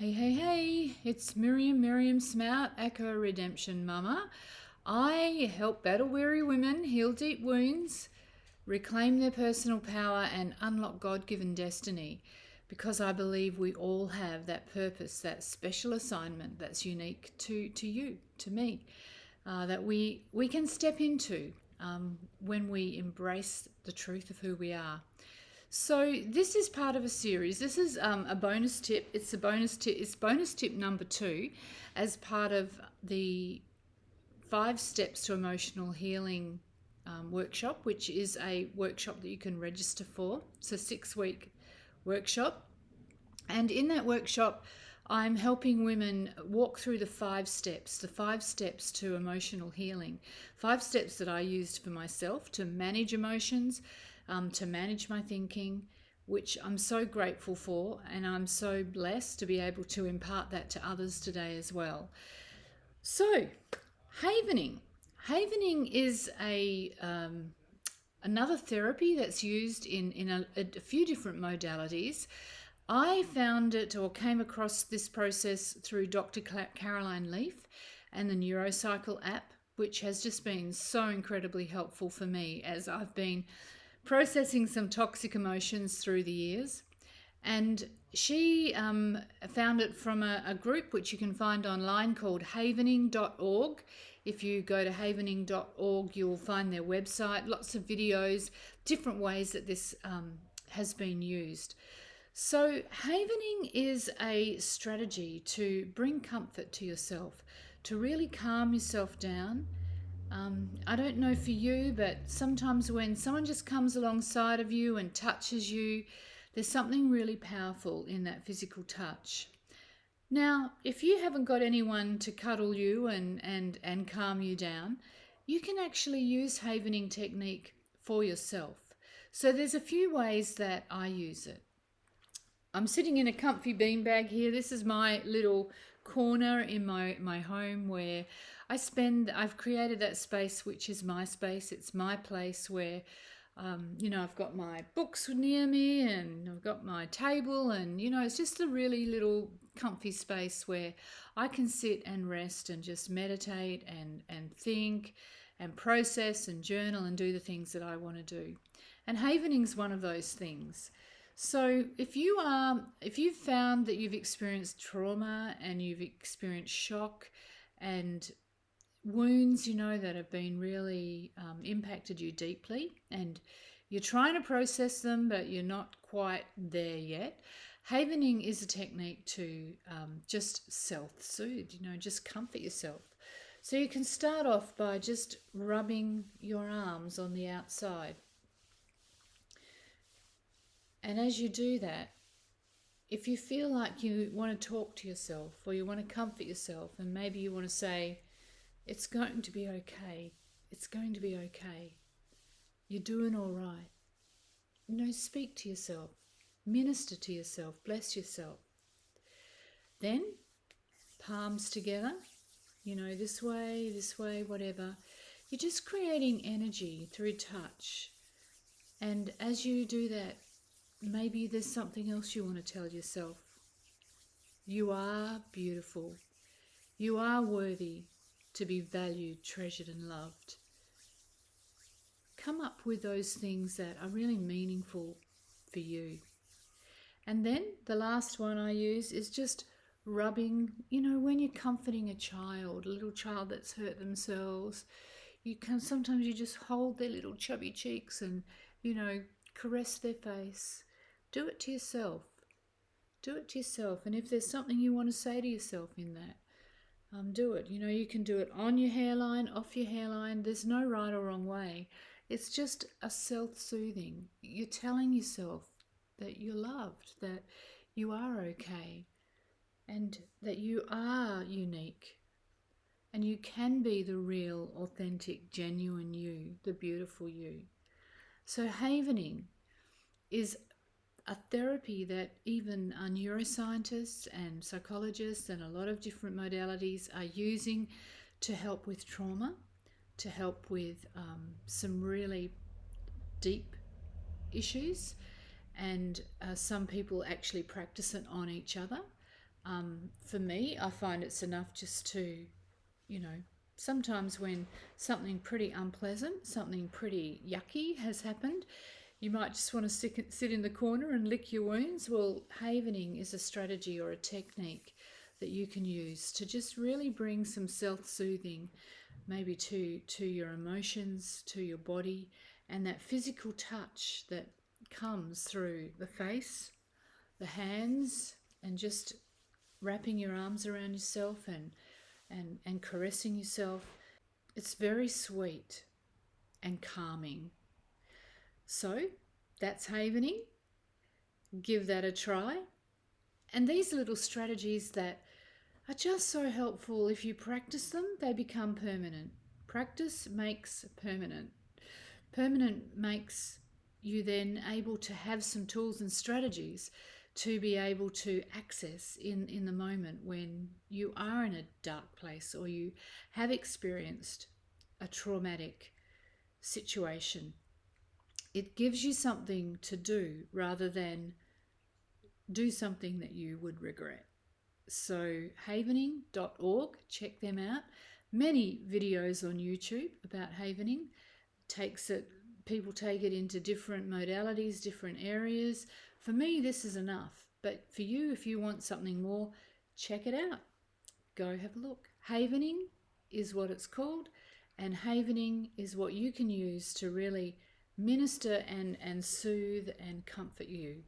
Hey, it's Miriam Smout, Echo Redemption Mumma. I help battle weary women heal deep wounds, reclaim their personal power, and unlock God given destiny because I believe we all have that purpose, that special assignment that's unique to you, to me, that we can step into when we embrace the truth of who we are. So this is part of a series. This is a bonus tip. It's a bonus tip. It's bonus tip number 2, as part of the 5 steps to emotional healing workshop, which is a workshop that you can register for. It's a 6-week workshop, and in that workshop, I'm helping women walk through the 5 steps to emotional healing. 5 steps that I used for myself to manage emotions, to manage my thinking, which I'm so grateful for, and I'm so blessed to be able to impart that to others today as well. So, havening. Havening is another therapy that's used in a few different modalities. I found it or came across this process through Dr. Caroline Leaf and the Neurocycle app, which has just been so incredibly helpful for me as I've been processing some toxic emotions through the years. And she found it from a group which you can find online called havening.org. If you go to havening.org, you'll find their website, lots of videos, different ways that this has been used. So havening is a strategy to bring comfort to yourself, to really calm yourself down. I don't know for you, but sometimes when someone just comes alongside of you and touches you, there's something really powerful in that physical touch. Now, if you haven't got anyone to cuddle you and calm you down, you can actually use havening technique for yourself. So there's a few ways that I use it. I'm sitting in a comfy beanbag here. This is my little corner in my home where I've created that space which is my space. It's my place where, I've got my books near me and I've got my table and, it's just a really little comfy space where I can sit and rest and just meditate and think and process and journal and do the things that I want to do. And havening's one of those things. So if you've found that you've experienced trauma and you've experienced shock and wounds, that have been really impacted you deeply, and you're trying to process them, but you're not quite there yet, havening is a technique to just self-soothe, just comfort yourself. So you can start off by just rubbing your arms on the outside. And as you do that, if you feel like you want to talk to yourself or you want to comfort yourself, and maybe you want to say, it's going to be okay. It's going to be okay. You're doing all right. Speak to yourself. Minister to yourself. Bless yourself. Then, palms together. This way, whatever. You're just creating energy through touch. And as you do that, maybe there's something else you want to tell yourself. You are beautiful. You are worthy to be valued, treasured, and loved. Come up with those things that are really meaningful for you. And then the last one I use is just rubbing, when you're comforting a little child that's hurt themselves, sometimes you just hold their little chubby cheeks and, caress their face. Do it to yourself. Do it to yourself. And if there's something you want to say to yourself in that, do it. You can do it on your hairline, off your hairline. There's no right or wrong way. It's just a self-soothing. You're telling yourself that you're loved, that you are okay, and that you are unique. And you can be the real, authentic, genuine you, the beautiful you. So havening is a therapy that even neuroscientists and psychologists and a lot of different modalities are using to help with trauma, to help with some really deep issues. And some people actually practice it on each other. For me, I find it's enough just to, sometimes when something pretty unpleasant, something pretty yucky has happened, you might just want to sit in the corner and lick your wounds. Well, havening is a strategy or a technique that you can use to just really bring some self-soothing, maybe to your emotions, to your body, and that physical touch that comes through the face, the hands, and just wrapping your arms around yourself and caressing yourself. It's very sweet and calming. So that's havening. Give that a try. And these little strategies that are just so helpful, if you practice them, they become permanent. Practice makes permanent. Permanent makes you then able to have some tools and strategies to be able to access in the moment when you are in a dark place or you have experienced a traumatic situation. It gives you something to do rather than do something that you would regret. So havening.org, check them out. Many videos on YouTube about havening. People take it into different modalities, different areas. For me, this is enough. But for you, if you want something more, check it out. Go have a look. Havening is what it's called, and havening is what you can use to really minister and soothe and comfort you.